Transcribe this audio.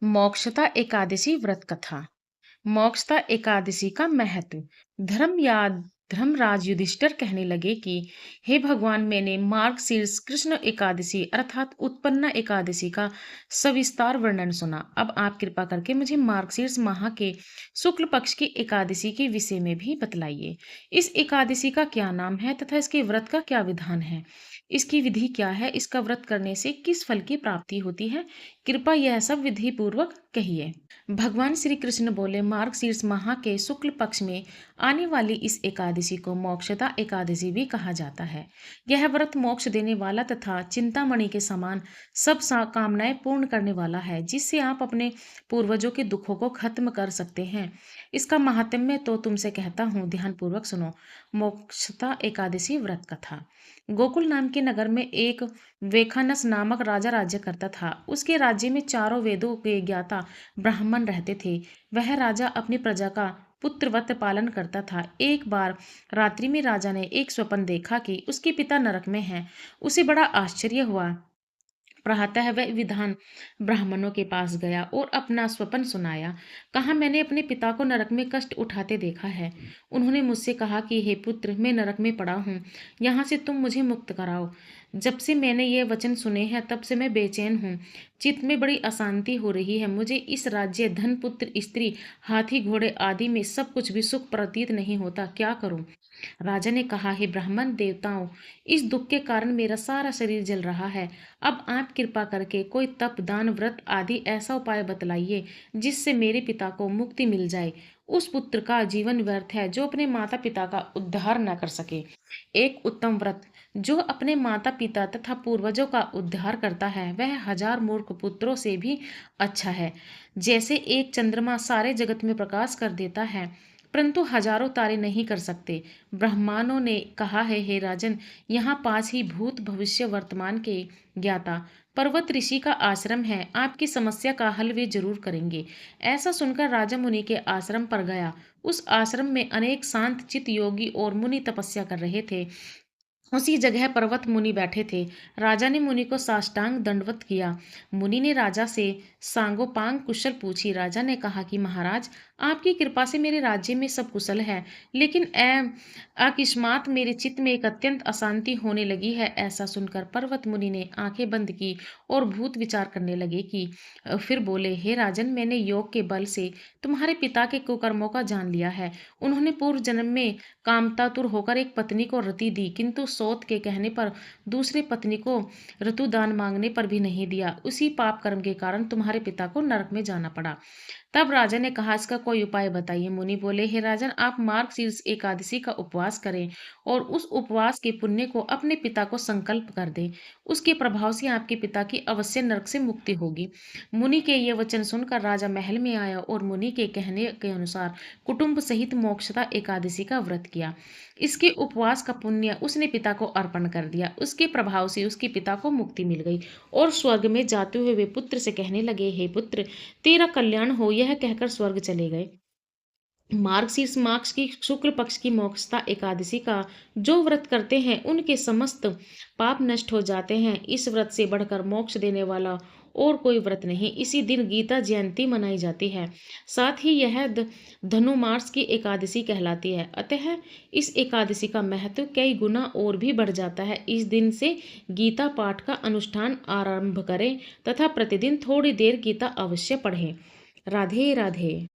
मोक्षता एकादशी व्रत कथा। मोक्षता एकादशी का महत्व। धर्मराज युधिष्ठिर कहने लगे कि हे भगवान, मैंने मार्गशीर्ष कृष्ण एकादशी अर्थात उत्पन्ना एकादशी का सविस्तार वर्णन सुना। अब आप कृपा करके मुझे मार्गशीर्ष माह के शुक्ल पक्ष की एकादशी के विषय में भी बतलाइए। इस एकादशी का क्या नाम है तथा इसके व्रत का क्या विधान है? इसकी विधि क्या है? इसका व्रत करने से किस फल की प्राप्ति होती है? कृपया यह सब विधि पूर्वक कहिए। भगवान श्री कृष्ण बोले, मार्गशीर्ष माह के शुक्ल पक्ष में आने वाली इस एकादशी को मोक्षदा एकादशी भी कहा जाता है। यह व्रत मोक्ष देने वाला तथा चिंतामणि के समान सब कामनाएं पूर्ण करने वाला है, जिससे आप अपने पूर्वजों के दुखों को खत्म कर सकते हैं। इसका महात्म्य तो तुमसे कहता हूँ, ध्यान पूर्वक सुनो। मोक्षदा एकादशी व्रत कथा। गोकुल नाम के नगर में एक वेखानस नामक राजा राज्य करता था। उसके राज्य में चारों वेदों के ज्ञाता ब्राह्मण रहते थे। वह राजा अपनी प्रजा का पुत्रवत पालन करता था। एक बार रात्रि में राजा ने एक स्वप्न देखा कि उसके पिता नरक में हैं। उसे बड़ा आश्चर्य हुआ। प्रातः वह विधान ब्राह्मणों के पास गया और अपना स्वप्न सुनाया। कहा, मैंने अपने पिता को नरक में कष्ट उठाते देखा है। उन्होंने मुझसे कहा कि हे पुत्र, मैं नरक में पड़ा हूँ, यहाँ से तुम मुझे मुक्त कराओ। जब से मैंने ये वचन सुने हैं तब से मैं बेचैन हूँ। चित्त में बड़ी अशांति हो रही है। मुझे इस राज्य, धन, पुत्र, स्त्री, हाथी, घोड़े आदि में सब कुछ भी सुख प्रतीत नहीं होता। क्या करूं? राजा ने कहा, हे ब्राह्मण देवताओं, इस दुख के कारण मेरा सारा शरीर जल रहा है। अब आप कृपा करके कोई तप, दान, व्रत आदि ऐसा उपाय बतलाइए जिससे मेरे पिता को मुक्ति मिल जाए। उस पुत्र का जीवन व्यर्थ है जो अपने माता पिता का उद्धार न कर सके। एक उत्तम व्रत जो अपने माता पिता तथा पूर्वजों का उद्धार करता है, वह हजार मूर्ख पुत्रों से भी अच्छा है। जैसे एक चंद्रमा सारे जगत में प्रकाश कर देता है, परंतु हजारों तारे नहीं कर सकते। ब्राह्मणों ने कहा है, हे राजन, यहाँ पास ही भूत, भविष्य, वर्तमान के ज्ञाता पर्वत ऋषि का आश्रम है। आपकी समस्या का हल वे जरूर करेंगे। ऐसा सुनकर राजा मुनि के आश्रम पर गया। उस आश्रम में अनेक शांत चित्त योगी और मुनि तपस्या कर रहे थे। उसी जगह पर्वत मुनि बैठे थे। राजा ने मुनि को साष्टांग दंडवत किया। मुनि ने राजा से सांगोपांग कुशल पूछी। राजा ने कहा कि महाराज, आपकी कृपा से मेरे राज्य में सब कुशल है, लेकिन अकस्मात मेरे चित्त में एक अत्यंत अशांति होने लगी है। ऐसा सुनकर पर्वत मुनि ने आंखें बंद की और भूत विचार करने लगे कि फिर बोले, हे राजन, मैंने योग के बल से तुम्हारे पिता के कुकर्मों का जान लिया है। उन्होंने पूर्व जन्म में कामतातुर होकर एक पत्नी को रति दी, किंतु सौत के कहने पर दूसरे पत्नी को ऋतुदान मांगने पर भी नहीं दिया। उसी पाप कर्म के कारण तुम्हारे पिता को नरक में जाना पड़ा। तब राजा ने कहा, इसका कोई उपाय बताइए। मुनि बोले, हे राजन, आप मार्गशीर्ष एकादशी का उपवास करें और उस उपवास के पुण्य को अपने पिता को संकल्प कर दें। उसके प्रभाव से आपके पिता की अवश्य नरक से मुक्ति होगी। मुनि के ये वचन सुनकर राजा महल में आया और मुनि के कहने के अनुसार कुटुंब सहित मोक्षदा एकादशी का व्रत किया। इसके उपवास का पुण्य उसने पिता को अर्पण कर दिया। उसके प्रभाव से उसके पिता को मुक्ति मिल गई और स्वर्ग में जाते हुए वे पुत्र से कहने लगे, हे पुत्र, तेरा कल्याण हो। यह कहकर स्वर्ग चले गए। मार्गशीर्ष मास की शुक्ल पक्ष की मोक्षदा एकादशी का जो व्रत करते हैं, उनके समस्त पाप नष्ट हो जाते हैं। इस व्रत से बढ़कर मोक्ष देने वाला और कोई व्रत नहीं। इसी दिन गीता जयंती मनाई जाती है। साथ ही यह धनुमास की एकादशी कहलाती है। अतः इस एकादशी का महत्व कई गुना और भी बढ़ जाता है। इस दिन से गीता पाठ का अनुष्ठान आरंभ करें तथा प्रतिदिन थोड़ी देर गीता अवश्य पढ़ें। राधे राधे।